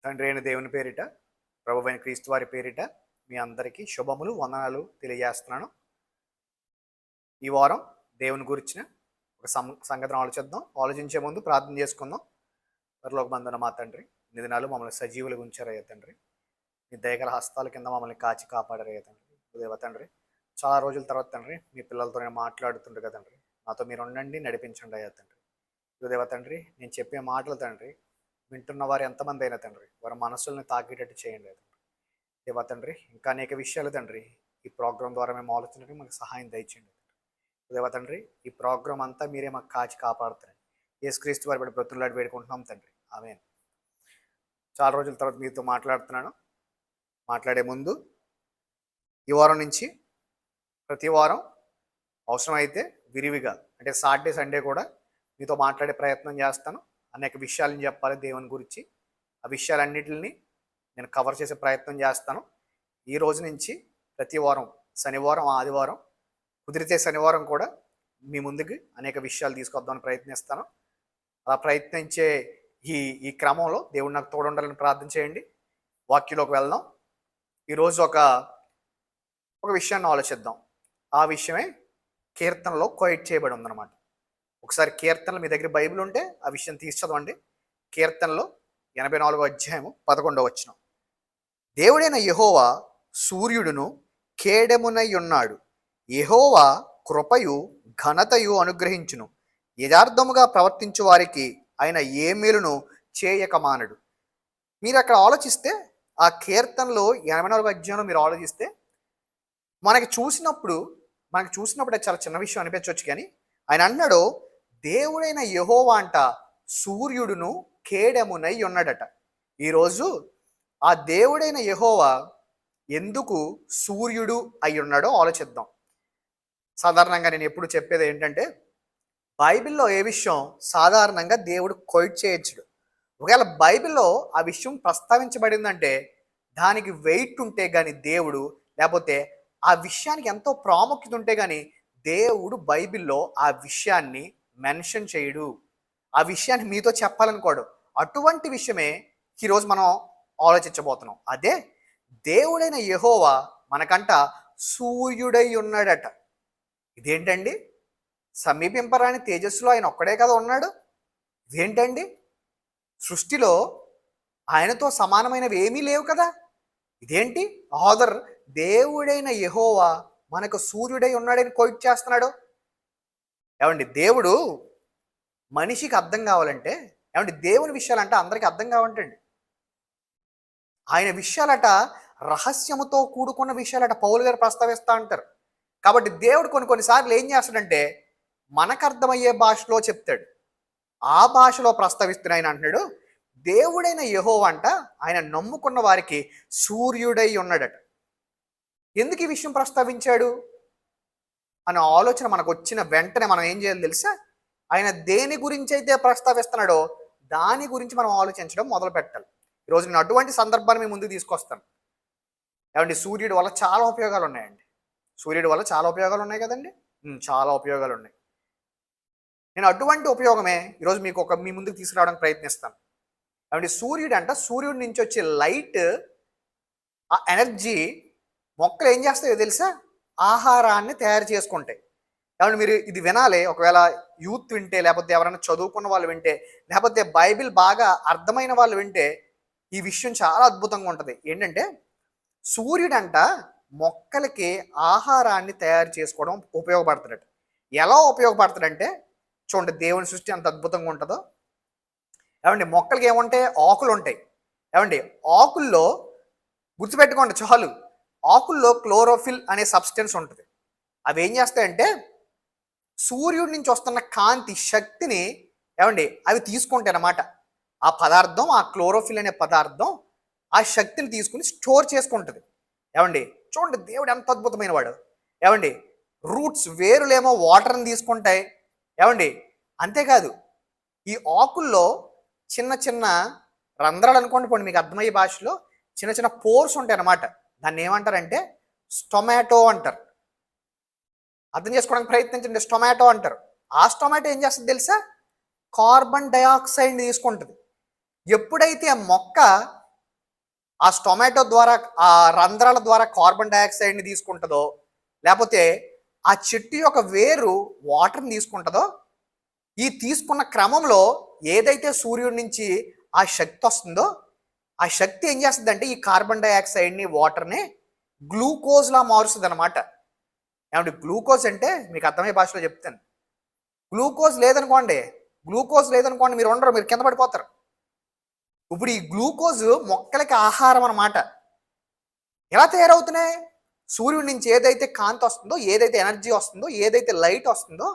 తండ్రి అయిన దేవుని పేరిట, ప్రభువైన క్రీస్తు వారి పేరిట మీ అందరికీ శుభములు, వందనాలు తెలియజేస్తున్నాను. ఈ వారం దేవుని గురించిన ఒక సంగతిని ఆలోచిద్దాం. ఆలోచించే ముందు ప్రార్థన చేసుకుందాం. పరలోకమందున్న మా తండ్రి, ఇన్ని దినాలు మమ్మల్ని సజీవులుగా ఉంచారయ్యా తండ్రి. మీ దయగల హస్తాల కింద మమ్మల్ని కాచి కాపాడారయ్యా తండ్రి. దేవ తండ్రి, చాలా రోజుల తర్వాత తండ్రి మీ పిల్లలతో నేను మాట్లాడుతుండగా తండ్రి, నాతో మీరు ఉండండి, నడిపించండి అయ్యా తండ్రి. దేవ తండ్రి, నేను చెప్పే మాటలు తండ్రి వింటున్న వారు ఎంతమంది అయినా తండ్రి, వారి మనసుల్ని తాకేటట్టు చేయండి తండ్రి. దేవా తండ్రి, ఇంకా అనేక విషయాలు తండ్రి ఈ ప్రోగ్రాం ద్వారా మేము ఆలోచించడానికి మాకు సహాయం దయచేయండి. దేవా తండ్రి, ఈ ప్రోగ్రాం అంతా మీరే మాకు కాచి కాపాడుతారండి. యేసుక్రీస్తు వారి బట్టి బ్రతులాడి వేడుకుంటున్నాం తండ్రి, ఆమేన్. చాలా రోజుల తర్వాత మీతో మాట్లాడుతున్నాను. మాట్లాడే ముందు ఈ వారం నుంచి ప్రతి వారం అవసరమైతే విరివిగా, అంటే సాటర్డే సండే కూడా మీతో మాట్లాడే ప్రయత్నం చేస్తాను. అనేక విషయాలను చెప్పాలి దేవుని గురించి. ఆ విషయాలన్నిటిని నేను కవర్ చేసే ప్రయత్నం చేస్తాను. ఈ రోజు నుంచి ప్రతి వారం, శనివారం, ఆదివారం, కుదిరితే శనివారం కూడా మీ ముందుకి అనేక విషయాలు తీసుకొద్దామని ప్రయత్నిస్తాను. అలా ప్రయత్నించే ఈ ఈ క్రమంలో దేవుడు నాకు తోడుండాలని ప్రార్థన చేయండి. వాక్యంలోకి వెళ్దాం. ఈరోజు ఒక విషయాన్ని ఆలోచిద్దాం. ఆ విషయమే కీర్తనలో కోయిట్ చేయబడి ఉందన్నమాట. ఒకసారి కీర్తనలు, మీ దగ్గర బైబిల్ ఉంటే ఆ విషయం తీసి చదవండి. కీర్తనలో 84వ అధ్యాయము 11వ వచనం. దేవుడైన యెహోవా సూర్యుడును కేడెమునై ఉన్నాడు. యెహోవా కృపయు ఘనతయు అనుగ్రహించును. యథార్థముగా ప్రవర్తించు వారికి ఆయన ఏ మేలును చేయక మానడు. మీరు అక్కడ ఆలోచిస్తే, ఆ కీర్తనలో 84వ అధ్యాయంలో మీరు ఆలోచిస్తే, మనకి చూసినప్పుడు అది చాలా చిన్న విషయం అనిపించవచ్చు, కానీ ఆయన అన్నాడు దేవుడైన యెహోవా అంట సూర్యుడును కేడెమునై ఉన్నాడట. ఈరోజు ఆ దేవుడైన యెహోవా ఎందుకు సూర్యుడు అయి ఉన్నాడో ఆలోచిద్దాం. సాధారణంగా నేను ఎప్పుడు చెప్పేది ఏంటంటే, బైబిల్లో ఏ విషయం సాధారణంగా దేవుడు కోయిట్ చేయొచ్చుడు. ఒకవేళ బైబిల్లో ఆ విషయం ప్రస్తావించబడిందంటే దానికి వెయిట్ ఉంటే కానీ దేవుడు, లేకపోతే ఆ విషయానికి ఎంతో ప్రాముఖ్యత ఉంటే కానీ దేవుడు బైబిల్లో ఆ విషయాన్ని మెన్షన్ చేయడు. ఆ విషయాన్ని మీతో చెప్పాలనుకోడు. అటువంటి విషయమే ఈరోజు మనం ఆలోచించబోతున్నాం. అదే దేవుడైన యెహోవా మనకంట సూర్యుడై ఉన్నాడట. ఇదేంటండి? సమీపింపరాని తేజస్సులో ఆయన ఒక్కడే కదా ఉన్నాడు. ఇదేంటండి? సృష్టిలో ఆయనతో సమానమైనవి ఏమీ లేవు కదా. ఇదేంటి ఆదర్ దేవుడైన యెహోవా మనకు సూర్యుడై ఉన్నాడని కోయిట్ చేస్తున్నాడు. ఏమండి, దేవుడు మనిషికి అర్థం కావాలంటే, ఏమండి దేవుని విషయాలంట అందరికీ అర్థం కావంటండి. ఆయన విషయాలట రహస్యముతో కూడుకున్న విషయాలట పౌలు గారు ప్రస్తావిస్తూ అంటారు. కాబట్టి దేవుడు కొన్నిసార్లు ఏం చేస్తాడంటే మనకు అర్థమయ్యే భాషలో చెప్తాడు. ఆ భాషలో ప్రస్తావిస్తున్న ఆయన అంటున్నాడు, దేవుడైన యెహోవా అంట ఆయన నమ్ముకున్న వారికి సూర్యుడై ఉన్నాడట. ఎందుకు ఈ విషయం ప్రస్తావించాడు అనే ఆలోచన మనకు వచ్చిన వెంటనే మనం ఏం చేయాలి తెలుసా? ఆయన దేని గురించి అయితే ప్రస్తావిస్తున్నాడో దాని గురించి మనం ఆలోచించడం మొదలు పెట్టాలి. ఈరోజు నేను అటువంటి సందర్భాన్ని మీ ముందుకు తీసుకొస్తాను. ఏమండి, సూర్యుడి వల్ల చాలా ఉపయోగాలు ఉన్నాయండి. సూర్యుడి వల్ల చాలా ఉపయోగాలు ఉన్నాయి కదండి. చాలా ఉపయోగాలు ఉన్నాయి. నేను అటువంటి ఉపయోగమే ఈరోజు మీ ముందుకు తీసుకురావడానికి ప్రయత్నిస్తాను. ఏమండి, సూర్యుడి నుంచి వచ్చే లైట్, ఆ ఎనర్జీ మొక్కలు ఏం చేస్తాయో తెలుసా? ఆహారాన్ని తయారు చేసుకుంటాయి. ఏమంటే మీరు ఇది వినాలి. ఒకవేళ యూత్ వింటే, లేకపోతే ఎవరైనా చదువుకున్న వాళ్ళు వింటే, లేకపోతే బైబిల్ బాగా అర్థమైన వాళ్ళు వింటే ఈ విషయం చాలా అద్భుతంగా ఉంటుంది. ఏంటంటే సూర్యుడంట మొక్కలకి ఆహారాన్ని తయారు చేసుకోవడం ఉపయోగపడతాడట. ఎలా ఉపయోగపడతాడంటే చూడండి, దేవుని సృష్టి అంత అద్భుతంగా ఉంటుందో. ఏమండి, మొక్కలకి ఏముంటాయి? ఆకులు ఉంటాయి. ఏమండి, ఆకుల్లో గుర్తుపెట్టుకోండి చాలు, ఆకుల్లో క్లోరోఫిల్ అనే సబ్స్టెన్స్ ఉంటుంది. అవి ఏం చేస్తాయంటే సూర్యుడి నుంచి వస్తున్న కాంతి శక్తిని ఏమండి అవి తీసుకుంటాయి అన్నమాట. ఆ పదార్థం, ఆ క్లోరోఫిల్ అనే పదార్థం ఆ శక్తిని తీసుకుని స్టోర్ చేసుకుంటుంది. ఏమండి చూడండి, దేవుడు ఎంత అద్భుతమైన వాడు. ఏమండి, రూట్స్, వేరులేమో వాటర్ని తీసుకుంటాయి. ఏమండి, అంతేకాదు ఈ ఆకుల్లో చిన్న చిన్న రంధ్రాలు అనుకోండి, పోండి మీకు అర్థమయ్యే భాషలో చిన్న చిన్న పోర్స్ ఉంటాయి అన్నమాట. దాన్ని ఏమంటారంటే స్టొమాటో అంటారు. అర్థం చేసుకోవడానికి ప్రయత్నించండి. స్టొమాటో అంటారు. ఆ స్టొమాటో ఏం చేస్తుంది తెలుసా? కార్బన్ డయాక్సైడ్ తీసుకుంటుంది. ఎప్పుడైతే ఆ మొక్క ఆ టొమాటో ద్వారా ఆ రంధ్రాల ద్వారా కార్బన్ డైఆక్సైడ్ని తీసుకుంటుందో, లేకపోతే ఆ చెట్టు యొక్క వేరు వాటర్ని తీసుకుంటుందో, ఈ తీసుకున్న క్రమంలో ఏదైతే సూర్యుడి నుంచి ఆ శక్తి వస్తుందో, ఆ శక్తి ఏం చేస్తుందంటే ఈ కార్బన్ డైఆక్సైడ్ని వాటర్ని గ్లూకోజ్లా మారుస్తుంది అనమాట. ఏమంటే గ్లూకోజ్ అంటే మీకు అర్థమయ్యే భాషలో చెప్తాను. గ్లూకోజ్ లేదనుకోండి, మీరు ఉండరు, మీరు కింద పడిపోతారు. ఇప్పుడు ఈ గ్లూకోజ్ మొక్కలకి ఆహారం అన్నమాట. ఎలా తయారవుతున్నాయి? సూర్యుడి నుంచి ఏదైతే కాంతి వస్తుందో, ఏదైతే ఎనర్జీ వస్తుందో, ఏదైతే లైట్ వస్తుందో,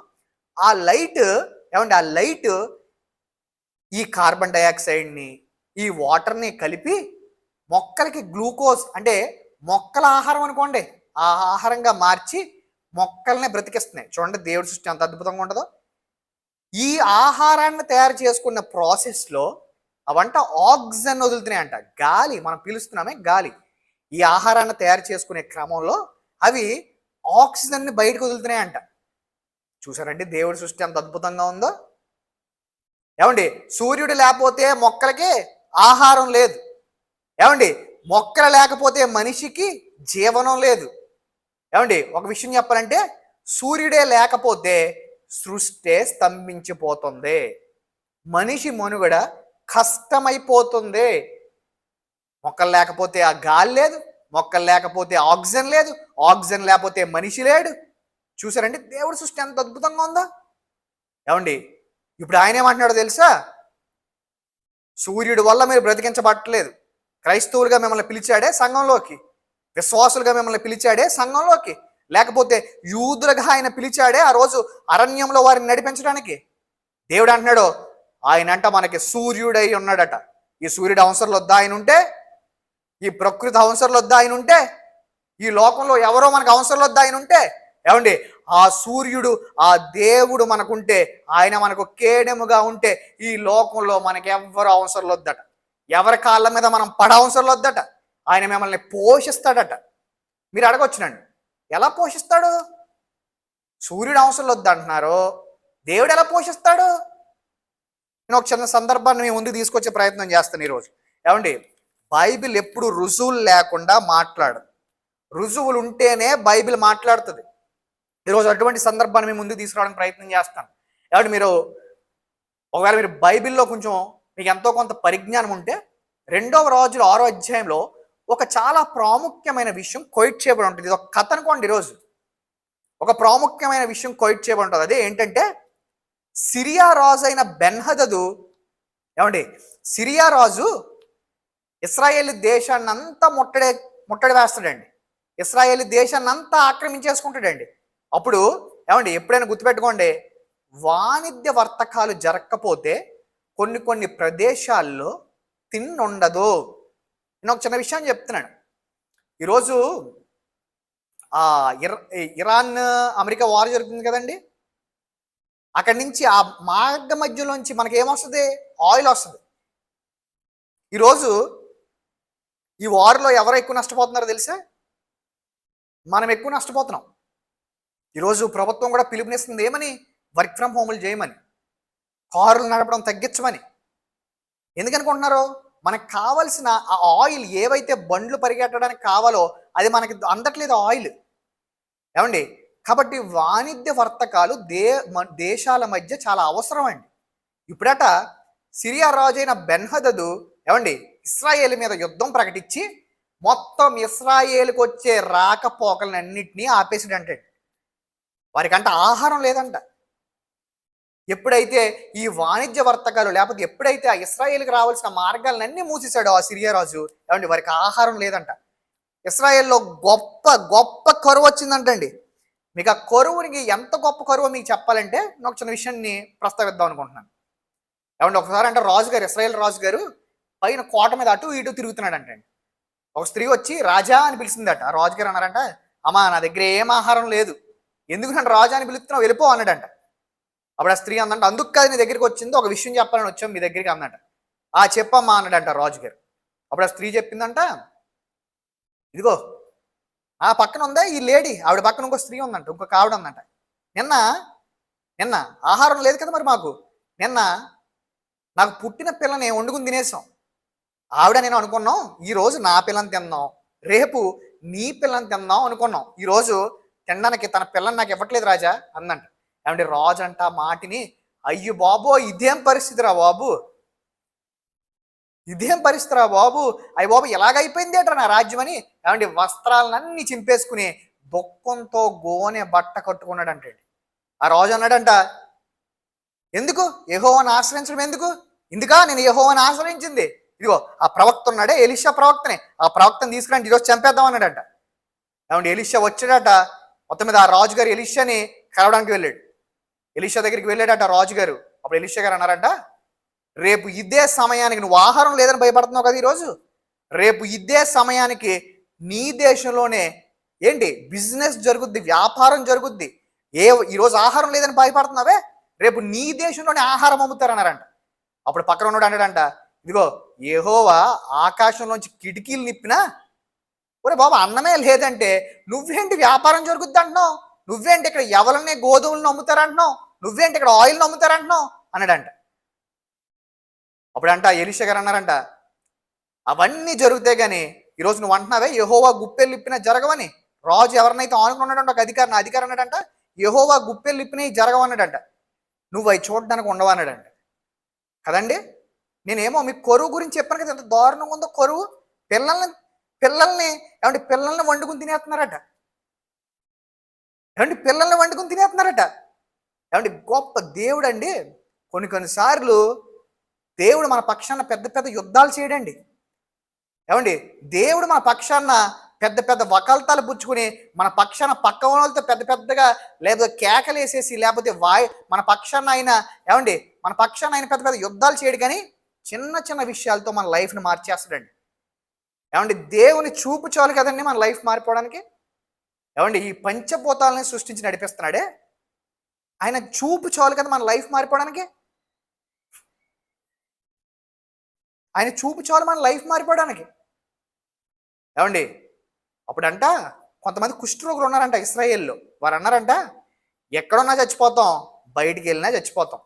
ఆ లైట్ ఆ లైట్ ఈ కార్బన్ డైఆక్సైడ్ని ఈ వాటర్ని కలిపి మొక్కలకి గ్లూకోజ్ అంటే మొక్కల ఆహారం అనుకోండి, ఆ ఆహారంగా మార్చి మొక్కల్ని బ్రతికిస్తున్నాయి. చూడండి దేవుడి సృష్టి ఎంత అద్భుతంగా ఉండదో. ఈ ఆహారాన్ని తయారు చేసుకున్న ప్రాసెస్లో అవంట ఆక్సిజన్ వదులుతున్నాయంట. గాలి మనం పీలుస్తున్నామే గాలి. ఈ ఆహారాన్ని తయారు చేసుకునే క్రమంలో అవి ఆక్సిజన్ని బయటకు వదులుతున్నాయంట. చూసారండి దేవుడి సృష్టి ఎంత అద్భుతంగా ఉందో. ఏమండి సూర్యుడు లేకపోతే మొక్కలకి ఆహారం లేదు. ఏమండి మొక్కలు లేకపోతే మనిషికి జీవనం లేదు. ఏమండి ఒక విషయం చెప్పాలంటే సూర్యుడే లేకపోతే సృష్టి స్తంభించిపోతుంది, మనిషి మనుగడ కష్టమైపోతుంది. మొక్కలు లేకపోతే ఆ గాలి లేదు, మొక్కలు లేకపోతే ఆక్సిజన్ లేదు, ఆక్సిజన్ లేకపోతే మనిషి లేడు. చూసారండి దేవుడి సృష్టి ఎంత అద్భుతంగా ఉందో. ఏమండి ఇప్పుడు ఆయన ఏమంటున్నాడో తెలుసా? సూర్యుడి వల్ల మీరు బ్రతికించబట్టలేదు. క్రైస్తవులుగా మిమ్మల్ని పిలిచాడే సంఘంలోకి, విశ్వాసులుగా మిమ్మల్ని పిలిచాడే సంఘంలోకి, లేకపోతే యూదులుగా ఆయన పిలిచాడే ఆ రోజు అరణ్యంలో వారిని నడిపించడానికి. దేవుడు అంటున్నాడు, ఆయన అంట మనకి సూర్యుడై ఉన్నాడట. ఈ సూర్యుడు అవసరంలో వద్దా ఆయన ఉంటే? ఈ ప్రకృతి అవసరంలో వద్దా ఆయన ఉంటే? ఈ లోకంలో ఎవరో మనకు అవసరంలో వద్దా ఆయన ఉంటే? ఏమండి ఆ సూర్యుడు ఆ దేవుడు మనకుంటే, ఆయన మనకు కేడెముగా ఉంటే ఈ లోకంలో మనకి ఎవ్వరు అవసరం వద్దట. ఎవరి కాళ్ళ మీద మనం పడవసరం వద్దట. ఆయన మిమ్మల్ని పోషిస్తాడట. మీరు అడగొచ్చునండి, ఎలా పోషిస్తాడు? సూర్యుడు అవసరం వద్దు అంటున్నారు, దేవుడు ఎలా పోషిస్తాడు? నేను ఒక చిన్న సందర్భాన్ని మీ ముందు తీసుకొచ్చే ప్రయత్నం చేస్తాను ఈరోజు. ఏమండి బైబిల్ ఎప్పుడు రుజువులు లేకుండా మాట్లాడదు. రుజువులు ఉంటేనే బైబిల్ మాట్లాడుతుంది. ఈరోజు అటువంటి సందర్భాన్ని మీ ముందుకు తీసుకురావడానికి ప్రయత్నం చేస్తాను. కాబట్టి ఒకవేళ మీరు బైబిల్లో కొంచెం మీకు ఎంతో కొంత పరిజ్ఞానం ఉంటే 2వ రాజుల 6వ అధ్యాయంలో ఒక చాలా ప్రాముఖ్యమైన విషయం కొయిట్ చేయబడి ఉంటుంది. ఇది ఒక కథ అనుకోండి. ఈరోజు ఒక ప్రాముఖ్యమైన విషయం కొయిట్ చేయబడి ఉంటుంది. అదే ఏంటంటే సిరియా రాజు అయిన బెన్హదదు, ఏమండి సిరియా రాజు ఇస్రాయేల్ దేశాన్ని అంతా ముట్టడి వేస్తాడండి. ఇస్రాయేల్ దేశాన్ని అంతా ఆక్రమించేసుకుంటాడండి. అప్పుడు ఏమండి ఎప్పుడైనా గుర్తుపెట్టుకోండి, వాణిజ్య వర్తకాలు జరగకపోతే కొన్ని ప్రదేశాల్లో తిండుండదు. నేను ఒక చిన్న విషయం చెప్తున్నాను. ఈరోజు ఇరాన్ అమెరికా వార్ జరుగుతుంది కదండి. అక్కడి నుంచి ఆ మార్గ మధ్యలోంచి మనకి ఏమొస్తుంది? ఆయిల్ వస్తుంది. ఈరోజు ఈ వార్లో ఎవరు ఎక్కువ నష్టపోతున్నారో తెలుసా? మనం ఎక్కువ నష్టపోతున్నాం. ఈరోజు ప్రభుత్వం కూడా పిలుపునిస్తుంది ఏమని? వర్క్ ఫ్రమ్ హోమ్లు చేయమని, కారులు నడపడం తగ్గించమని. ఎందుకనుకుంటున్నారు? మనకు కావాల్సిన ఆ ఆయిల్ ఏవైతే బండ్లు పరిగెట్టడానికి కావాలో అది మనకి అందట్లేదు ఆయిల్. ఏమండి కాబట్టి వాణిజ్య వర్తకాలు దేశాల మధ్య చాలా అవసరం అండి. ఇప్పుడట సిరియా రాజు అయిన బెన్హదదు ఏమండి ఇస్రాయేల్ మీద యుద్ధం ప్రకటించి మొత్తం ఇస్రాయేల్కి వచ్చే రాకపోకలన్నింటినీ ఆపేసిడంటే. వారికంట ఆహారం లేదంట. ఎప్పుడైతే ఈ వాణిజ్య వర్తకాలు లేకపోతే ఎప్పుడైతే ఆ ఇస్రాయేల్కి రావాల్సిన మార్గాలన్నీ మూసేశాడో ఆ సిరియా రాజు, ఏమండి వారికి ఆహారం లేదంట. ఇస్రాయేల్లో గొప్ప కరువు వచ్చిందంటండి. మీకు ఆ కరువునికి ఎంత గొప్ప కరువు మీకు చెప్పాలంటే నేను ఒక చిన్న విషయాన్ని ప్రస్తావిద్దాం అనుకుంటున్నాను. ఏమంటే ఒకసారి అంటే రాజుగారు, ఇస్రాయేల్ రాజుగారు పైన కోట మీద అటు ఇటు తిరుగుతున్నాడంటే ఒక స్త్రీ వచ్చి రాజా అని పిలిచిందట. ఆ రాజుగారు అన్నారంట, అమ్మా నా దగ్గర ఏం ఆహారం లేదు, ఎందుకు నన్ను రాజా అని పిలుస్తున్నావు, వెళ్ళిపో అన్నాడంట. అప్పుడు ఆ స్త్రీ అందంట, అందుకు కాదు నీ దగ్గరికి వచ్చింది, ఒక విషయం చెప్పాలని వచ్చాం మీ దగ్గరికి అన్నట. ఆ చెప్పమ్మా అన్నాడంట రాజుగారు. అప్పుడు ఆ స్త్రీ చెప్పిందంట, ఇదిగో ఆ పక్కన ఉందా ఈ లేడీ, ఆవిడ పక్కన ఇంకో స్త్రీ ఉందంట, ఇంకొక ఆవిడ ఉందంట. నిన్న ఆహారం లేదు కదా మరి మాకు, నిన్న నాకు పుట్టిన పిల్లని వండుకుని తినేసాం, ఆవిడ నేను అనుకున్నాం ఈరోజు నా పిల్లని తిందాం, రేపు నీ పిల్లని తిందాం అనుకున్నాం, ఈరోజు తినడానికి తన పిల్లని నాకు ఇవ్వట్లేదు రాజా అందంట. ఏమంటే రాజు అంట మాటిని, అయ్యో బాబో ఇదేం పరిస్థితి రా బాబు, ఇదేం పరిస్థితి రా బాబు, అయ్యి బాబు ఎలాగైపోయింది ఏట్రా నా రాజ్యం అని ఏమంటే వస్త్రాలన్నీ చింపేసుకుని దుఃఖంతో గోనె బట్ట కట్టుకున్నాడంటే. ఆ రాజు అన్నాడంట, ఎందుకు యెహోవాను ఆశ్రయించడం ఎందుకు, ఇందుకా నేను యెహోవాను ఆశ్రయించింది, ఇదిగో ఆ ప్రవక్త ఉన్నాడే ఎలీషా ప్రవక్తనే, ఆ ప్రవక్తను తీసుకురండి ఈరోజు చంపేద్దాం అన్నాడంట. ఏమంటే ఎలీషా వచ్చాడట, మొత్తం మీద ఆ రాజుగారు ఎలీషాని కలవడానికి వెళ్ళాడు. ఎలీషా దగ్గరికి వెళ్ళాడట రాజుగారు. అప్పుడు ఎలీషా గారు అన్నారంట, రేపు ఇదే సమయానికి, నువ్వు ఆహారం లేదని భయపడుతున్నావు కదా ఈరోజు, రేపు ఇదే సమయానికి నీ దేశంలోనే ఏంటి బిజినెస్ జరుగుద్ది, వ్యాపారం జరుగుద్ది. ఈరోజు ఆహారం లేదని భయపడుతున్నావే, రేపు నీ దేశంలోనే ఆహారం అమ్ముతారన్నారంట. అప్పుడు పక్కన ఉన్నాడు అన్నాడంట, ఇదిగో యెహోవా ఆకాశంలోంచి కిటికీలు నిప్పినా, ఒరే బాబు అన్నమే లేదంటే నువ్వేంటి వ్యాపారం జరుగుద్ది అంటున్నావు, నువ్వేంటి ఇక్కడ ఎవరిని గోధుమలను అమ్ముతారంటున్నావు, నువ్వేంటి ఇక్కడ ఆయిల్ని అమ్ముతారంటున్నావు అన్నాడంట. అప్పుడంట ఎలీషా గారు అన్నారంట, అవన్నీ జరుగుతాయి కానీ ఈరోజు నువ్వు అంటున్నావే యెహోవా గుప్పెలు ఇప్పినా జరగవని. రాజు ఎవరినైతే ఆనుకున్నాడంట ఒక అధికారి, నా అధికారి అన్నాడంట, యెహోవా గుప్పెలు ఇప్పినా జరగవన్నాడంట, నువ్వు అవి చూడడానికి ఉండవన్నాడంట. కదండి, నేనేమో మీకు కరువు గురించి చెప్పాను కదా, ఎంత దారుణంగా ఉందో కరువు. పిల్లల్ని ఏమంటే పిల్లల్ని వండుకుని తినేస్తున్నారట, ఏమంటే పిల్లల్ని వండుకుని తినేస్తున్నారట. ఏమంటే గొప్ప దేవుడు అండి. కొన్నిసార్లు దేవుడు మన పక్షాన పెద్ద పెద్ద యుద్ధాలు చేయడండి. ఏమండి దేవుడు మన పక్షాన పెద్ద పెద్ద వకాల్తాలు పుచ్చుకుని మన పక్షాన పక్క వాళ్ళతో పెద్ద పెద్దగా లేకపోతే కేకలు వేసేసి లేకపోతే మన పక్షాన ఆయన ఏమండి మన పక్షాన ఆయన పెద్ద పెద్ద యుద్ధాలు చేయడు, కానీ చిన్న చిన్న విషయాలతో మన లైఫ్ని మార్చేస్తాడండి. ఏమండి దేవుని చూపు చాలు కదండి మన లైఫ్ మారిపోవడానికి. ఏమండి ఈ పంచభూతాలని సృష్టించి నడిపిస్తున్నాడే, ఆయన చూపు చాలు కదా మన లైఫ్ మారిపోవడానికి. ఆయన చూపు చాలు మన లైఫ్ మారిపోవడానికి. ఏమండి అప్పుడంట కొంతమంది కుష్ఠరోగులు ఉన్నారంట ఇశ్రాయేల్లో. వారు అన్నారంట, ఎక్కడున్నా చచ్చిపోతాం, బయటికి వెళ్ళినా చచ్చిపోతాం,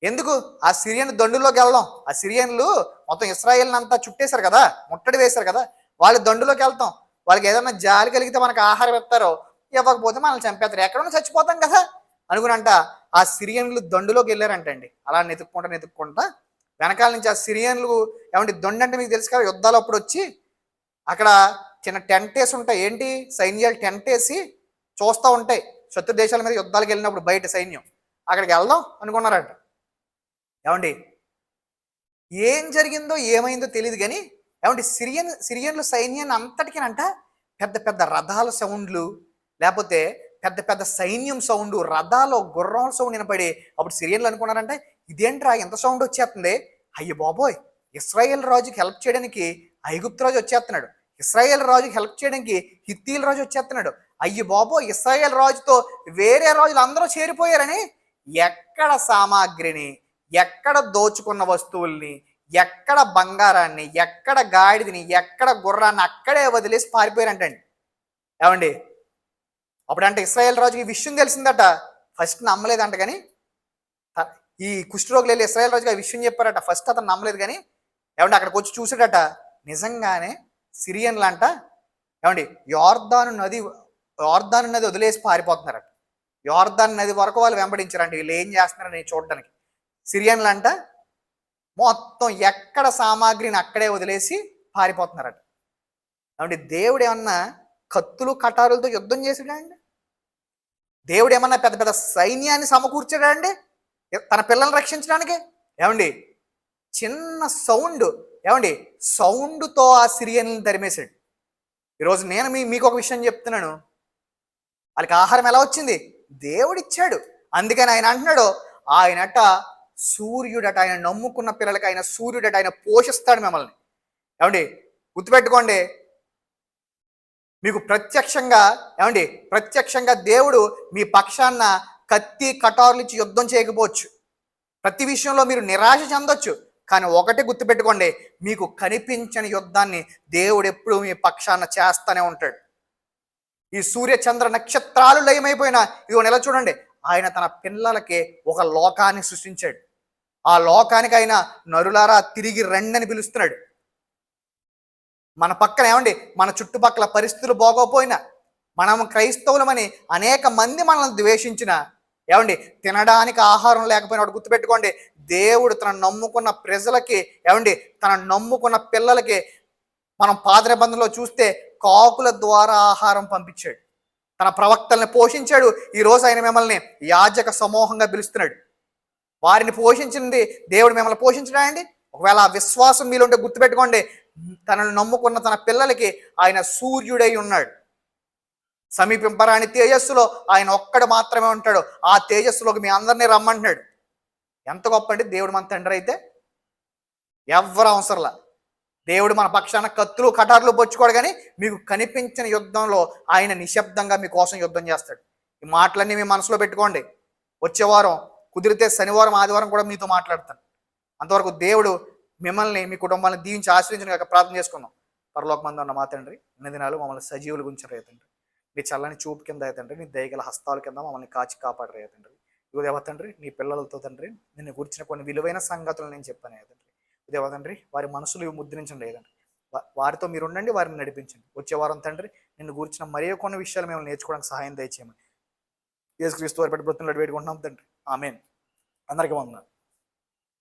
ఎందుకు ఆ సిరియన్ దండులోకి వెళ్దాం, ఆ సిరియన్లు మొత్తం ఇశ్రాయేల్ని అంతా చుట్టేశారు కదా, ముట్టడి వేశారు కదా, వాళ్ళ దండులోకి వెళ్తాం, వాళ్ళకి ఏదైనా జాలి కలిగితే మనకు ఆహారం ఇస్తారో, ఇవ్వకపోతే మనల్ని చంపేస్తారు, ఎక్కడున్నా చచ్చిపోతాం కదా అనుకునంట ఆ సిరియన్లు దండులోకి వెళ్ళారంటండి. అలా నెతుక్కుంటా వెనకాల నుంచి ఆ సిరియన్లు ఏమంటే దొండ అంటే మీకు తెలుసు కదా, యుద్ధాలు అప్పుడు వచ్చి అక్కడ చిన్న టెంట్ వేసి ఉంటాయి, ఏంటి సైన్యాలు టెంట్ వేసి చూస్తూ ఉంటాయి శత్రు దేశాల మీద యుద్ధాలకు వెళ్ళినప్పుడు బయట సైన్యం, అక్కడికి వెళ్దాం అనుకున్నారంట. ఏమండి ఏం జరిగిందో ఏమైందో తెలియదు కానీ ఏమంటే సిరియన్లు సైన్యాన్ని అంతటికినంట పెద్ద పెద్ద రథాల సౌండ్లు లేకపోతే పెద్ద పెద్ద సైన్యం సౌండ్, రథాలు గుర్రాల సౌండ్ వినపడి అప్పుడు సిరియన్లు అనుకున్నారంటే ఇదేంట్రా ఎంత సౌండ్ వచ్చేస్తుంది, అయ్య బాబోయ్ ఇశ్రాయేల్ రాజుకి హెల్ప్ చేయడానికి ఐగుప్తు రాజు వచ్చేస్తున్నాడు, ఇశ్రాయేల్ రాజుకి హెల్ప్ చేయడానికి హిత్తీల రాజు వచ్చేస్తున్నాడు, అయ్య బాబోయ్ ఇశ్రాయేల్ రాజుతో వేరే రాజులు అందరూ చేరిపోయారని ఎక్కడ సామాగ్రిని, ఎక్కడ దోచుకున్న వస్తువుల్ని, ఎక్కడ బంగారాన్ని, ఎక్కడ గాడిదని, ఎక్కడ గుర్రాన్ని అక్కడే వదిలేసి పారిపోయారంటండి. ఏమండి అప్పుడంటే ఇశ్రాయేల్ రాజుకి ఈ విషయం తెలిసిందట, ఫస్ట్ నమ్మలేదంట, కానీ ఈ కుష్ఠరోగులు వెళ్ళి ఇశ్రాయేల్ రాజుకి ఆ విషయం చెప్పారట, ఫస్ట్ అతను నమ్మలేదు, కానీ ఏమంటే అక్కడికి వచ్చి చూసాడట, నిజంగానే సిరియన్లంట ఏమండి యోర్దాను నది వదిలేసి పారిపోతున్నారట, యోర్దాను నది వరకు వాళ్ళు వెంబడించారంట, వీళ్ళు ఏం చేస్తున్నారని చూడడానికి. సిరియన్లు అంట మొత్తం ఎక్కడ సామాగ్రిని అక్కడే వదిలేసి పారిపోతున్నారట. ఏమంటే దేవుడు ఏమన్నా కత్తులు కటారులతో యుద్ధం చేసాడా అండి? దేవుడు ఏమన్నా పెద్ద పెద్ద సైన్యాన్ని సమకూర్చాడా అండి తన పిల్లల్ని రక్షించడానికి? ఏమండి చిన్న సౌండ్, ఏమండి సౌండ్తో ఆ సిరియన్లను తరిమేశాడు. ఈరోజు నేను మీకు ఒక విషయం చెప్తున్నాను, వాళ్ళకి ఆహారం ఎలా వచ్చింది? దేవుడిచ్చాడు. అందుకని ఆయన అంటున్నాడు, ఆయనట సూర్యుడట, ఆయన నమ్ముకున్న పిల్లలకి ఆయన సూర్యుడట, ఆయన పోషిస్తాడు మిమ్మల్ని. ఏమండి గుర్తుపెట్టుకోండి, మీకు ప్రత్యక్షంగా దేవుడు మీ పక్షాన కత్తి కటారులు ఇచ్చి యుద్ధం చేయకపోవచ్చు, ప్రతి విషయంలో మీరు నిరాశ చెందొచ్చు, కానీ ఒకటి గుర్తుపెట్టుకోండి, మీకు కనిపించని యుద్ధాన్ని దేవుడు ఎప్పుడు మీ పక్షాన చేస్తూనే ఉంటాడు. ఈ సూర్య చంద్ర నక్షత్రాలు లయమైపోయినా ఇదిగో నెల చూడండి, ఆయన తన పిల్లలకి ఒక లోకాన్ని సృష్టించాడు. ఆ లోకానికి ఆయన నరులారా తిరిగి రండి అని పిలుస్తున్నాడు. మన పక్కన ఏమండి మన చుట్టుపక్కల పరిస్థితులు బాగోపోయినా, మనం క్రైస్తవులమని అనేక మంది మనల్ని ద్వేషించిన, ఏమండి తినడానికి ఆహారం లేకపోయినా ఒకటి గుర్తుపెట్టుకోండి, దేవుడు తన నమ్ముకున్న ప్రజలకి, ఏమండి తన నమ్ముకున్న పిల్లలకి మనం పాత నిబంధనలో చూస్తే కాకుల ద్వారా ఆహారం పంపించాడు. తన ప్రవక్తల్ని పోషించాడు. ఈరోజు ఆయన మిమ్మల్ని యాజక సమూహంగా పిలుస్తున్నాడు. వారిని పోషించింది దేవుడు మిమ్మల్ని పోషించడా అండి? ఒకవేళ ఆ విశ్వాసం మీలో ఉంటే గుర్తుపెట్టుకోండి, తనను నమ్ముకున్న తన పిల్లలకి ఆయన సూర్యుడై ఉన్నాడు. సమీపింపరాని తేజస్సులో ఆయన ఒక్కడు మాత్రమే ఉంటాడు. ఆ తేజస్సులోకి మీ అందరినీ రమ్మంటున్నాడు. ఎంత గొప్ప అండి దేవుడు మన తండ్రి అయితే. ఎవ్వరు అవసరంలా. దేవుడు మన పక్షాన కత్తులు కటార్లు పొచ్చుకోడు, కానీ మీకు కనిపించిన యుద్ధంలో ఆయన నిశ్శబ్దంగా మీకోసం యుద్ధం చేస్తాడు. ఈ మాటలన్నీ మీ మనసులో పెట్టుకోండి. వచ్చే వారం కుదిరితే శనివారం ఆదివారం కూడా మీతో మాట్లాడతాను. అంతవరకు దేవుడు మిమ్మల్ని మీ కుటుంబాన్ని దీవించి ఆశ్రయించిన కాక ప్రార్థన చేసుకుందాం. పరలోకమందు ఉన్న మా తండ్రి, ఇన్ని దినాలు మమ్మల్ని సజీవుల గురించి తండ్రి, నీ చల్లని చూపు కింద తండ్రి, నీ దయగల హస్తాల కింద మమ్మల్ని కాచి కాపాడరే తండ్రి. ఇదేవ తండ్రి, నీ పిల్లలతో తండ్రి నిన్ను గురించిన కొన్ని విలువైన సంగతులు నేను చెప్పాను తండ్రి. ఇదేవ తండ్రి, వారి మనసులు ముద్రించండి లేదండి. వారితో మీరు ఉండండి, వారిని నడిపించండి. వచ్చే వారం తండ్రి నిన్ను గురించిన మరే కొన్ని విషయాలు మేము నేర్చుకోవడానికి సహాయం దయచేయమని యేసుక్రీస్తు వారి పెట్టి బ్రతుకులు వేడుకుంటున్నాం తండ్రి. ఆమేన్. అందరికీ వందనాలు.